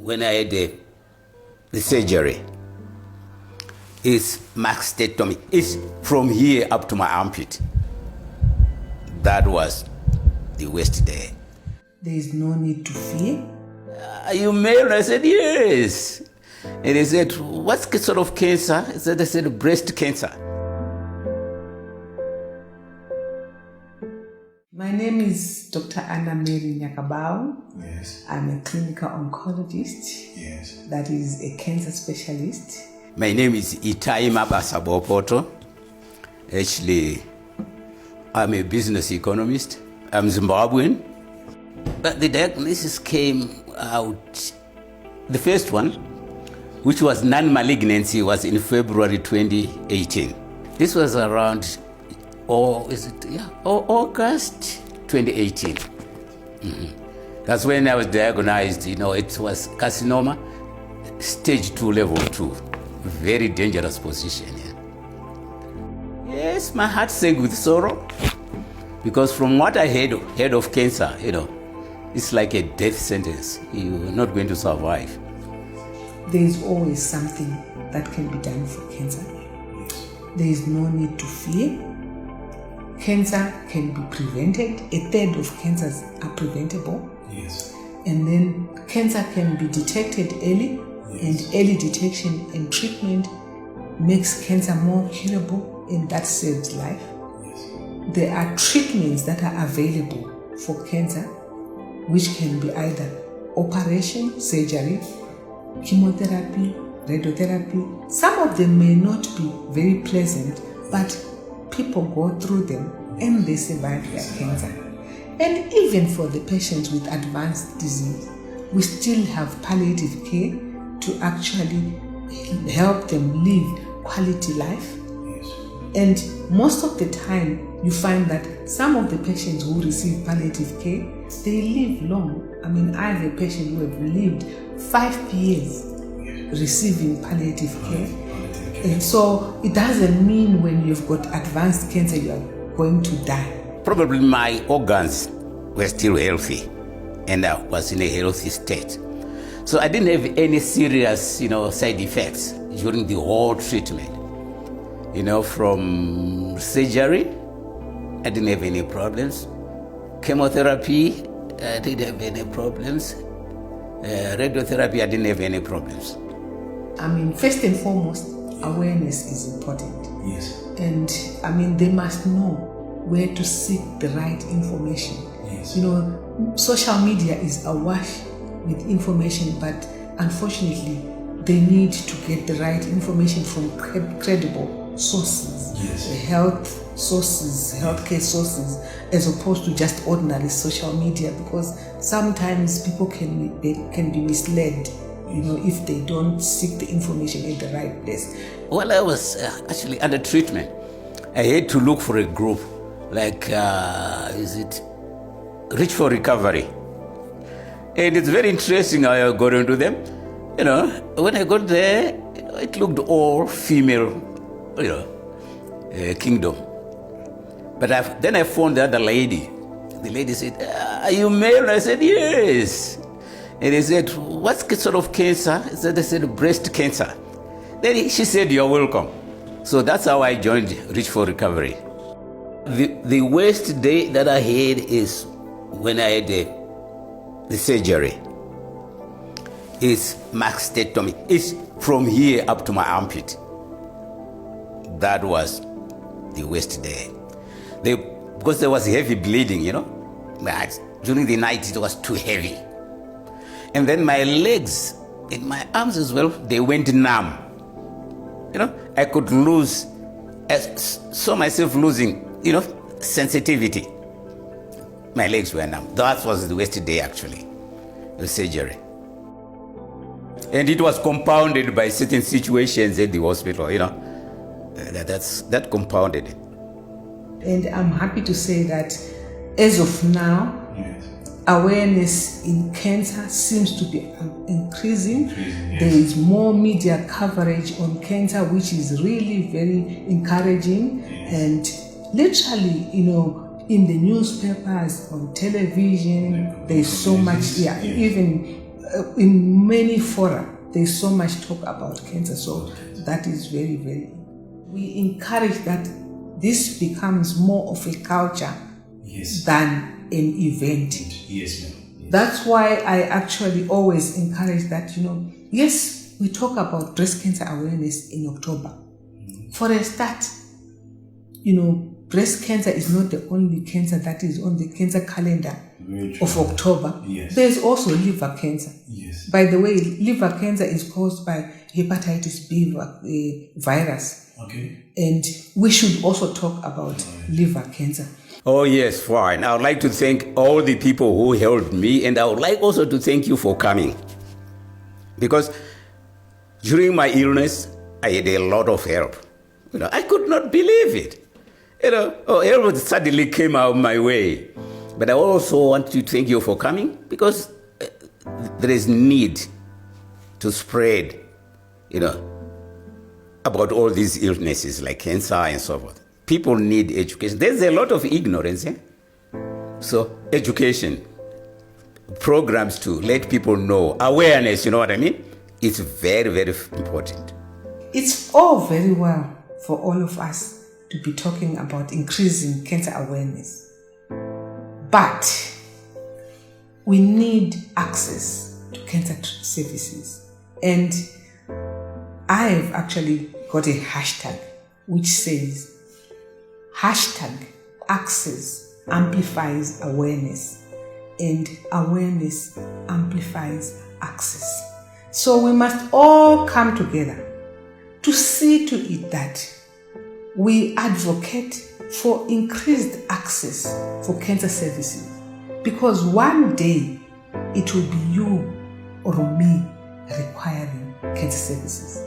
when I had the surgery. It's mastectomy. It's from here up to my armpit. That was the worst day. There is no need to fear. Are you male? I said, yes. And they said, what sort of cancer? I said, breast cancer. My name is Dr. Nyakabau. Yes. I'm a clinical oncologist. Yes. That is a cancer specialist. My name is Mr Bopoto. Actually, I'm a business economist. I'm Zimbabwean. But the diagnosis came out, the first one, which was non-malignancy, was in February 2018. This was around, August 2018. That's when I was diagnosed. It was carcinoma, stage 2, level 2. Very dangerous position. Yeah. Yes, my heart sank with sorrow, because from what I heard of cancer, it's like a death sentence. You're not going to survive. There is always something that can be done for cancer. There is no need to fear. Cancer can be prevented. A third of cancers are preventable. Yes. And then cancer can be detected early. Yes. And early detection and treatment makes cancer more curable, and that saves life. Yes. There are treatments that are available for cancer, which can be either operation, surgery, chemotherapy, radiotherapy. Some of them may not be very pleasant, but people go through them and they survive their cancer. And even for the patients with advanced disease, we still have palliative care to actually help them live quality life. Yes. And most of the time, you find that some of the patients who receive palliative care, they live long. I have a patient who have lived 5 years receiving palliative care. And so it doesn't mean when you've got advanced cancer, you are going to die. Probably my organs were still healthy, and I was in a healthy state. So I didn't have any serious, side effects during the whole treatment. From surgery, I didn't have any problems. Chemotherapy, I didn't have any problems. Radiotherapy, I didn't have any problems. First and foremost, awareness is important. Yes. And they must know where to seek the right information. Yes. Social media is awash with information, but unfortunately, they need to get the right information from credible sources. Yes. Health sources, healthcare sources, as opposed to just ordinary social media, because sometimes people can be misled, if they don't seek the information in the right place. While I was actually under treatment, I had to look for a group like, Reach for Recovery. And it's very interesting how I got into them. When I got there, it looked all female, kingdom. But then I found the other lady. The lady said, are you male? And I said, yes. And they said, what sort of cancer? I said, breast cancer. Then she said, you're welcome. So that's how I joined Reach for Recovery. The worst day that I had is when I had the surgery. It's mastectomy. It's from here up to my armpit. That was the worst day. Because there was heavy bleeding, During the night, it was too heavy. And then my legs and my arms as well, they went numb. I could saw myself losing, sensitivity. My legs were numb. That was the worst day, actually, the surgery. And it was compounded by certain situations at the hospital, that compounded it. And I'm happy to say that as of now, Yes. awareness in cancer seems to be increasing. Yes. There is more media coverage on cancer, which is really very encouraging. Yes. And literally, in the newspapers, on television, there's so much, even in many fora, there's so much talk about cancer, so that is very, very. We encourage that this becomes more of a culture than an event. Yes, ma'am. Yes. That's why I actually always encourage that, yes, we talk about breast cancer awareness in October. For a start, breast cancer is not the only cancer that is on the cancer calendar of October. Yes. There's also liver cancer. Yes. By the way, liver cancer is caused by hepatitis B virus. Okay. And we should also talk about liver cancer. Oh, yes, fine. I would like to thank all the people who helped me, and I would like also to thank you for coming. Because during my illness, I had a lot of help. I could not believe it. Help suddenly came out my way. But I also want to thank you for coming, because there is need to spread, about all these illnesses like cancer and so forth. People need education. There's a lot of ignorance. So education, programs to let people know, awareness, you know what I mean? It's very, very important. It's all very well for all of us to be talking about increasing cancer awareness. But we need access to cancer services. And I have actually got a hashtag which says, #access amplifies awareness, and awareness amplifies access. So we must all come together to see to it that we advocate for increased access for cancer services, because one day it will be you or me requiring cancer services.